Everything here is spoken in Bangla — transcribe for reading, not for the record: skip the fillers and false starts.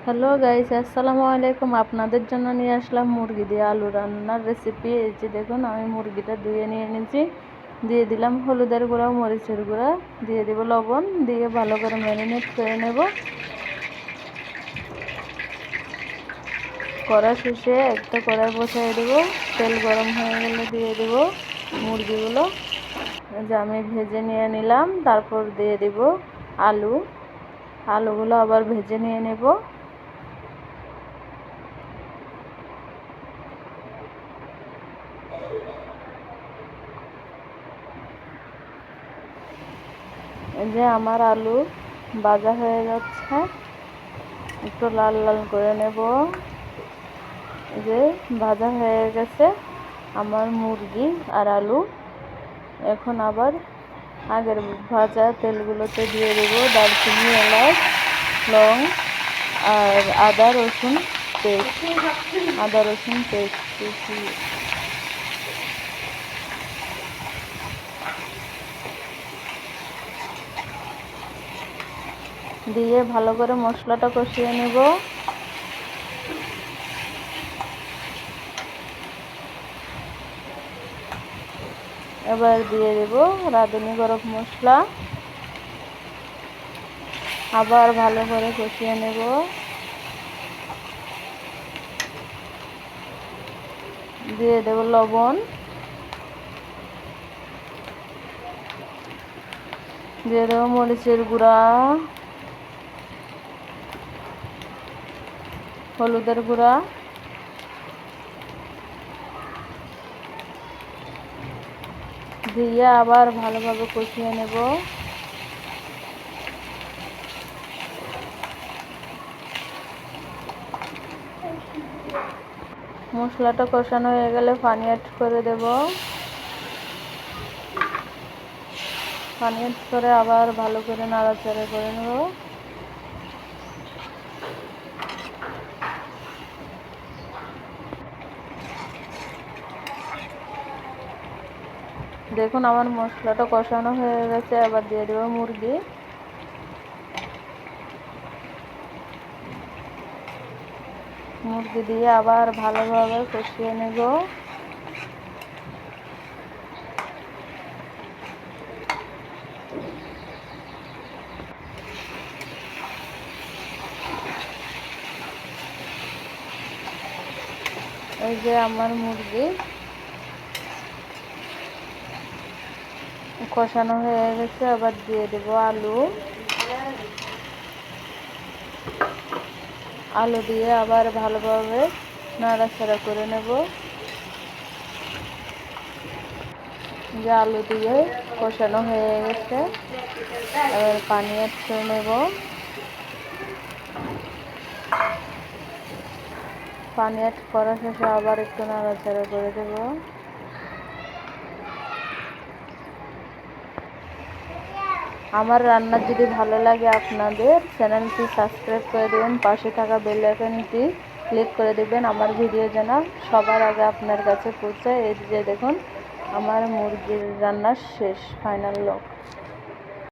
হ্যালো গাইস, আসসালামু আলাইকুম। আপনাদের জন্য নিয়ে আসলাম মুরগি দিয়ে আলু রান্নার রেসিপি। এই যে দেখুন, আমি মুরগিটা ধুয়ে নিয়ে নিয়েছি। দিয়ে দিলাম হলুদের গুঁড়া, মরিচের গুঁড়া, দিয়ে দেব লবণ, দিয়ে ভালো করে ম্যারিনেট করে নেব। কড়া শেষে একটা কড়াই বসাই দেবো। তেল গরম হয়ে গেলে দিয়ে দেব মুরগিগুলো, যে আমি ভেজে নিয়ে নিলাম। তারপর দিয়ে দেব আলুগুলো আবার ভেজে নিয়ে নেব। এই যে আমার আলু ভাজা হয়ে যাচ্ছে, একটু লাল লাল করে নেব। এই যে ভাজা হয়ে গেছে আমার মুরগি আর আলু। এখন আবার আগের ভাজা তেলগুলোতে দিয়ে দেব দারচিনি, এলাচ, লং আর আদা রসুন পেস্ট দিয়ে ভালো করে মশলাটা কষিয়ে নেব। এবার দিয়ে দেব রাঁধুনি গরম মশলা, আবার ভালো করে কষিয়ে নেব। দিয়ে দেব লবণ, দিয়ে দেব মরিচের গুঁড়া, হলুদের গুঁড়া, দিয়ে আবার ভালোভাবে কষিয়ে নেব। মশলাটা কষানো হয়ে গেলে পানি অ্যাড করে দেব। পানি অ্যাড করে আবার ভালো করে নাড়াচাড়া করে নেব। দেখুন আমার মশলাটা কষানো হয়ে গেছে। এবার দিয়ে দেব মুরগি। দিয়ে আবার ভালোভাবে কষিয়ে নেব। এই যে আমার মুরগি কষানো হয়ে গেছে। আবার দিয়ে দেব আলু দিয়ে আবার ভালোভাবে নাড়াচাড়া করে নেব। যে আলু দিয়ে কষানো হয়ে গেছে, এবার পানি অ্যাড করে নেব। পানি অ্যাড করার শেষে আবার একটু নাড়াচাড়া করে দেব। আমার রান্না যদি ভালো লাগে আপনাদের, চ্যানেলটি সাবস্ক্রাইব করে দেবেন, পাশে থাকা বেল আইকনটি ক্লিক করে দেবেন, আমার ভিডিও যেন সবার আগে আপনার কাছে পৌঁছায়। এই যে দেখুন আমার মুরগির রান্না শেষ, ফাইনাল লুক।